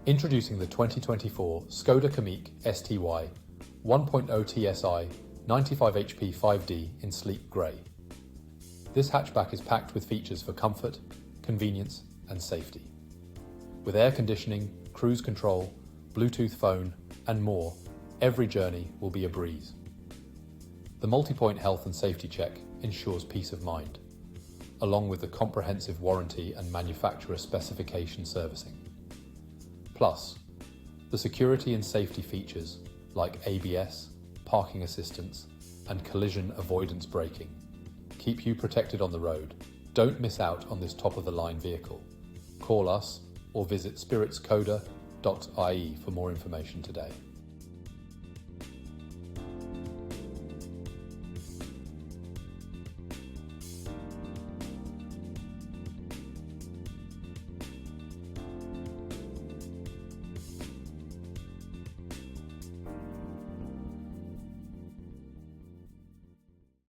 Introducing the 2024 Skoda Kamiq STY 1.0 TSI 95 HP 5D in sleek grey. This hatchback is packed with features for comfort, convenience and safety. With air conditioning, cruise control, Bluetooth phone and more, every journey will be a breeze. The multi-point health and safety check ensures peace of mind, along with the comprehensive warranty and manufacturer specification servicing. Plus, the security and safety features like ABS, parking assistance, and collision avoidance braking keep you protected on the road. Don't miss out on this top-of-the-line vehicle. Call us or visit spiritskoda.ie for more information today.